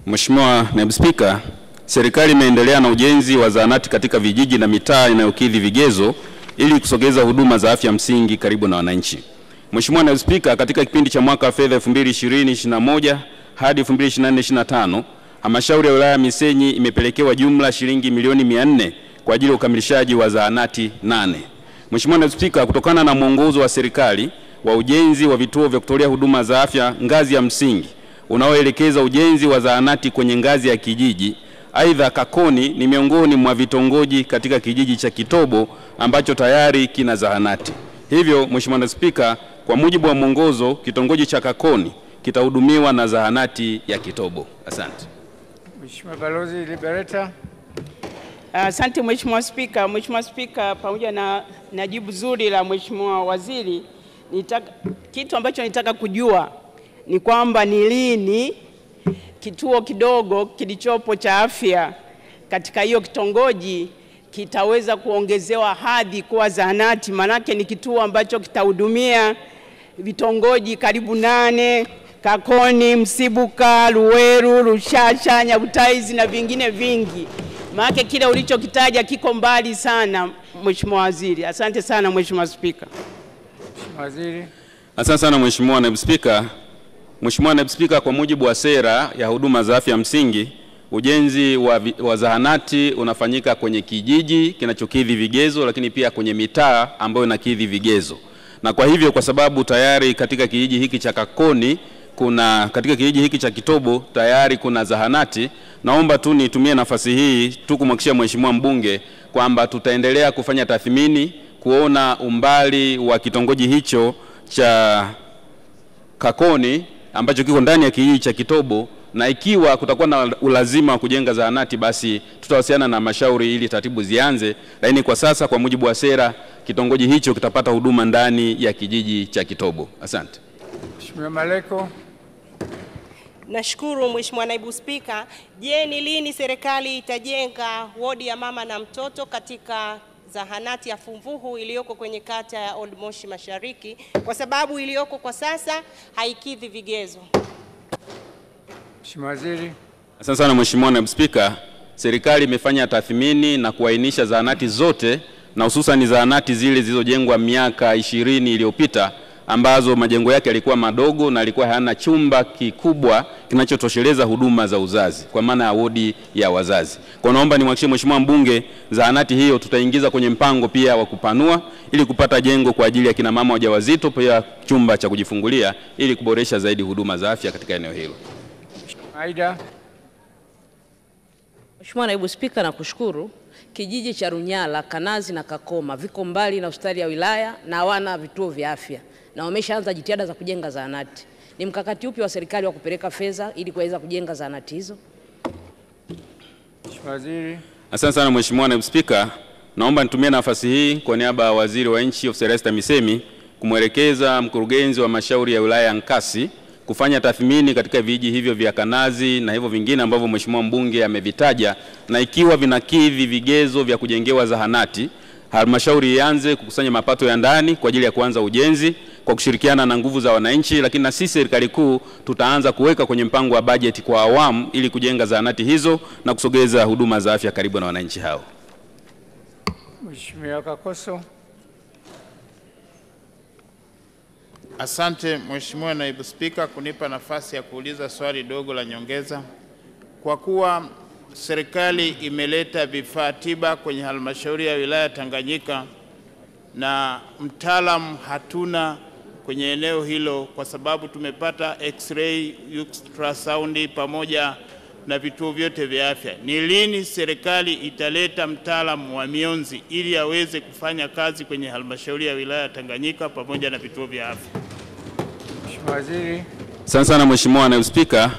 Mheshimiwa Naibu Spika, serikali imeendelea na ujenzi wa zahanati katika vijiji na mitaa inayokidhi vigezo ili kusogeza huduma za afya msingi karibu na wananchi. Mheshimiwa Naibu Spika, katika kipindi cha mwaka wa fedha 2020/21 hadi 2024/25, halmashauri ya wilaya Misenyi imepelekewa jumla shilingi milioni 400 kwa ajili ya ukamilishaji wa zahanati 8. Mheshimiwa Naibu Spika, kutokana na mwongozo wa serikali wa ujenzi wa vituo vya kutolea huduma za afya ngazi ya msingi unaoelekeza ujenzi wa zahanati kwenye ngazi ya kijiji, aidha Kakoni ni miongoni mwa vitongoji katika kijiji cha Kitobo ambacho tayari kina zahanati. Hivyo Mheshimiwa Naibu Spika, kwa mujibu wa mwongozo, kitongoji cha Kakoni kitahudumiwa na zahanati ya Kitobo. Asante. Mheshimiwa Balozi Liberata. Asante Mheshimiwa Spika. Mheshimiwa Spika, pamoja na jibu zuri la Mheshimiwa Waziri, kitu ambacho nitaka kujua ni kwamba ni lini kituo kidogo kilichopo cha afya katika hiyo kitongoji kitaweza kuongezewa hadhi kuwa zahanati. Manake ni kituo ambacho kitahudumia vitongoji karibu 8: Kakoni, Msibuka, Luweru, Rushasha, Nyabutaizi na vingine vingi. Manake kile ulichokitaja kiko mbali sana Mheshimiwa Waziri. Asante sana Mheshimiwa Spika. Mheshimiwa Waziri. Asante sana Mheshimiwa Naibu Spika. Mheshimiwa Naibu Spika, kwa mujibu wa sera ya huduma za afya msingi, ujenzi wa zahanati unafanyika kwenye kijiji kinachokidhi vigezo, lakini pia kwenye mitaa ambayo inakidhi vigezo. Na kwa hivyo, kwa sababu tayari katika kijiji hiki cha Kakoni katika kijiji hiki cha Kitobo tayari kuna zahanati, naomba tu nitumie nafasi hii tu kumhakikishia Mheshimiwa mbunge kwamba tutaendelea kufanya tathmini kuona umbali wa kitongoji hicho cha Kakoni ambacho kiko ndani ya kijiji cha Kitobo, na ikiwa kutakuwa na ulazima wa kujenga zahanati basi tutawasiliana na halmashauri ili taratibu zianze. Lakini kwa sasa kwa mujibu wa sera kitongoji hicho kitapata huduma ndani ya kijiji cha Kitobo. Asante. Mheshimiwa Maleko. Nashukuru Mheshimiwa Naibu Spika. Je, ni lini serikali itajenga wodi ya mama na mtoto katika zahanati ya Fumvuhu iliyoko kwenye kata ya Old Moshi Mashariki, kwa sababu iliyoko kwa sasa haikidhi vigezo? Mheshimiwa Waziri. Asante sana Mheshimiwa Naibu Spika. Serikali imefanya tathmini na kuainisha zahanati zote, na hususan zahanati zile zilizojengwa miaka 20 iliyopita ambazo majengo yake yalikuwa madogo na yalikuwa hayana chumba kikubwa kinachotosheleza huduma za uzazi kwa maana ya wodi ya wazazi. Kwa naomba nimhakikishie Mheshimiwa mbunge zahanati hiyo tutaingiza kwenye mpango pia wa kupanua ili kupata jengo kwa ajili ya kina mama wajawazito, pia chumba cha kujifungulia ili kuboresha zaidi huduma za afya katika eneo hilo. Aida. Mheshimiwa Naibu Spika, nakushukuru. Kijiji cha Runyala, Kanazi na Kakoma viko mbali na hospitali ya wilaya na hawana vituo vya afya, na wameshaanza jitihada za kujenga zahanati. Ni mkakati upi wa serikali wa kupeleka fedha ili kuweza kujenga zahanati hizo? Mheshimiwa Waziri. Asante sana Mheshimiwa Naibu Spika. Naomba nitumie nafasi hii kwa niaba ya Waziri wa Nchi Ofisi Esther Misemi kumwelekeza mkurugenzi wa halmashauri ya wilaya Nkasi kufanya tathmini katika vijiji hivyo vya Kanazi na hivyo vingine ambavyo Mheshimiwa mbunge amevitaja, na ikiwa vinakidhi vigezo vya kujengewa zahanati, halmashauri ianze kukusanya mapato ya ndani kwa ajili ya kuanza ujenzi kwa kushirikiana na nguvu za wananchi, lakini na sisi serikali kuu tutaanza kuweka kwenye mpango wa bajeti kwa awamu ili kujenga zahanati hizo na kusogeza huduma za afya karibu na wananchi hao. Mheshimiwa Kakoso. Asante Mheshimiwa Naibu Spika kunipa nafasi ya kuuliza swali dogo la nyongeza. Kwa kuwa serikali imeleta vifaa tiba kwenye halmashauri ya wilaya Tanganyika na mtaalamu hatuna kwenye eneo hilo, kwa sababu tumepata x-ray, ultrasound pamoja na vituo vyote vya afya, ni lini serikali italeta mtaalamu wa mionzi ili aweze kufanya kazi kwenye halmashauri ya wilaya Tanganyika pamoja na vituo vya afya? Mheshimiwa Waziri. Asante sana Mheshimiwa Naibu Spika.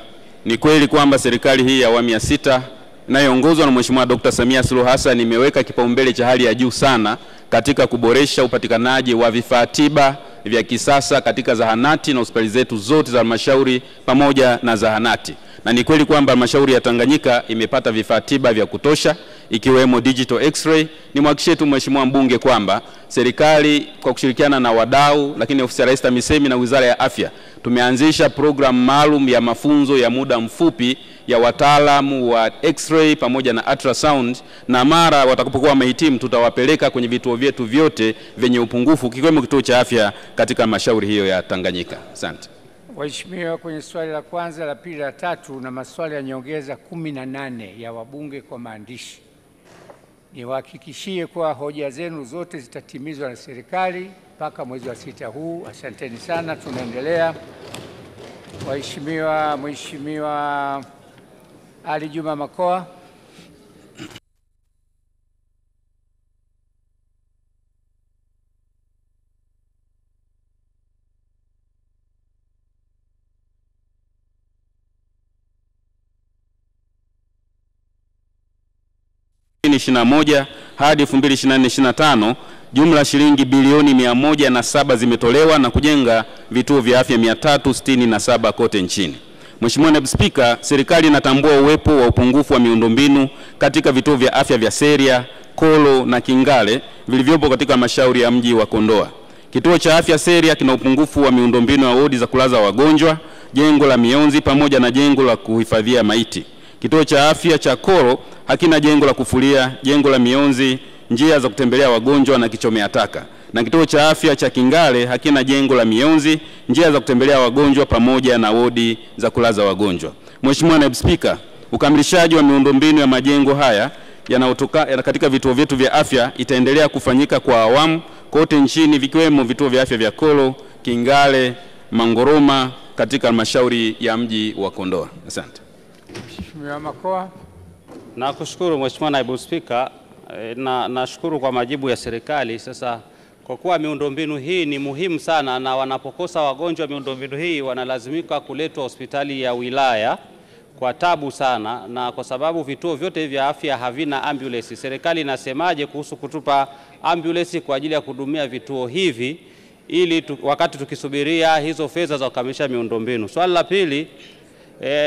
Ni kweli kwamba serikali hii ya awamu ya 6 inayoongozwa na Mheshimiwa Dr. Samia Suluhu Hassan imeweka kipaumbele cha hali ya juu sana katika kuboresha upatikanaji wa vifaa tiba vya kisasa katika zahanati na hospitali zetu zote za halmashauri pamoja na zahanati. Na ni kweli kwamba halmashauri ya Tanganyika imepata vifaa tiba vya kutosha ikiwemo digital x-ray. Nimhakikishie tu Mheshimiwa mbunge kwamba serikali kwa kushirikiana na wadau, lakini ofisi ya Rais TAMISEMI na Wizara ya Afya tumeanzisha programu maalum ya mafunzo ya muda mfupi ya wataalamu wa x-ray pamoja na ultrasound, na mara watakapokuwa wamehitimu tutawapeleka kwenye vituo vyetu vyote vyenye upungufu kikiwemo kituo cha afya katika halmashauri hiyo ya Tanganyika. Asante. Waheshimiwa, kwenye swali la kwanza, la pili, la tatu na maswali ya nyongeza 18 ya wabunge kwa maandishi, niwahakikishie kuwa hoja zenu zote zitatimizwa na serikali mpaka mwezi wa 6 huu. Asanteni sana. Tunaendelea. Waheshimiwa, Mheshimiwa Ali Juma Makoa. Hadi 2024-2025 jumla shilingi bilioni 107 zimetolewa na kujenga vituo vya afya 367 kote nchini. Mheshimiwa Naibu Spika, serikali inatambua uwepo wa upungufu wa miundombinu katika vituo vya afya vya Seria, Kolo na Kingale vilivyopo katika halmashauri ya mji wa Kondoa. Kituo cha afya Seria kina upungufu wa miundombinu ya wodi za kulaza wagonjwa, jengo la mionzi pamoja na jengo la kuhifadhia maiti. Kituo cha afya cha Kolo hakina jengo la kufulia, jengo la mionzi, njia za kutembelea wagonjwa na kichomea taka. Na kituo cha afya cha Kingale hakina jengo la mionzi, njia za kutembelea wagonjwa pamoja na wodi za kulaza wagonjwa. Mheshimiwa Naibu Spika, ukamilishaji wa miundombinu ya majengo haya katika vituo vyetu vya afya itaendelea kufanyika kwa awamu kote nchini, vikiwemo vituo vya afya vya Kolo, Kingale, Mangoroma katika halmashauri ya mji wa Kondoa. Asante. Mheshimiwa Makoa. Nakushukuru Mheshimiwa Naibu Spika, na nashukuru kwa majibu ya serikali. Sasa kwa kuwa miundombinu hii ni muhimu sana na wanapokosa wagonjwa miundombinu hii wanalazimika kuletwa hospitali ya wilaya kwa tabu sana, na kwa sababu vituo vyote vya afya havina ambulance, serikali inasemaje kuhusu kutupa ambulance kwa ajili ya kuhudumia vituo hivi ili wakati tukisubiria hizo fedha za kukamilisha miundombinu? Swali la pili,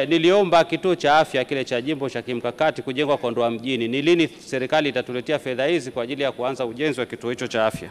niliomba kituo cha afya kile cha jimbo cha kimkakati kujengwa Kondoa mjini. Ni lini serikali itatuletea fedha hizi kwa ajili ya kuanza ujenzi wa kituo hicho cha afya?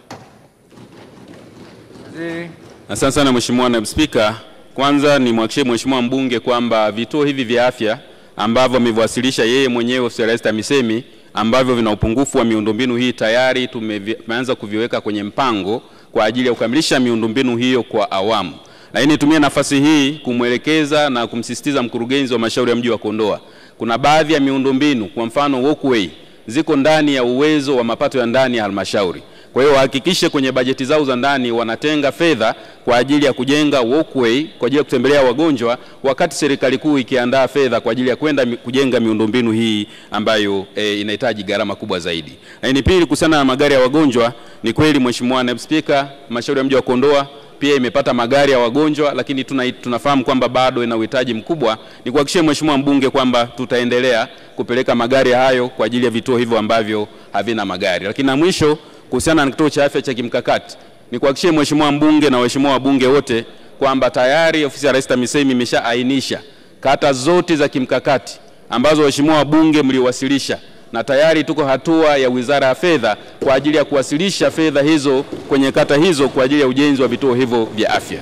Asante sana Mheshimiwa Naibu Spika. Kwanza nimhakikishie Mheshimiwa mbunge kwamba vituo hivi vya afya ambavyo amewasilisha yeye mwenyewe Sir TAMISEMI ambavyo vina upungufu wa miundombinu hii tayari tumeanza kuviweka kwenye mpango kwa ajili ya kukamilisha miundombinu hiyo kwa awamu. Lakini nitumie nafasi hii kumwelekeza na kumsisitiza mkurugenzi wa halmashauri ya mji wa Kondoa. Kuna baadhi ya miundombinu, kwa mfano walkway, ziko ndani ya uwezo wa mapato ya ndani ya halmashauri. Kwa hiyo wahakikishe kwenye bajeti zao za ndani wanatenga fedha kwa ajili ya kujenga walkway kwa ajili ya kutembelea wagonjwa, wakati serikali kuu ikiandaa fedha kwa ajili ya kwenda kujenga miundombinu hii ambayo inahitaji gharama kubwa zaidi. Lakini pili, kuhusiana na magari ya wagonjwa, ni kweli Mheshimiwa Naibu Spika, halmashauri ya mji wa Kondoa pia imepata magari ya wagonjwa, lakini tunafahamu kwamba bado ina uhitaji mkubwa. Ni kuhakikishia Mheshimiwa mbunge kwamba tutaendelea kupeleka magari hayo kwa ajili ya vituo hivyo ambavyo havina magari. Lakini na mwisho, kuhusiana na kituo cha afya cha kimkakati, ni kuhakikishia Mheshimiwa mbunge na waheshimiwa wabunge wote kwamba tayari ofisi ya Rais TAMISEMI imeshaainisha kata zote za kimkakati ambazo waheshimiwa wabunge mliwasilisha, na tayari tuko hatua ya Wizara ya Fedha kwa ajili ya kuwasilisha fedha hizo kwenye kata hizo kwa ajili ya ujenzi wa vituo hivyo vya afya.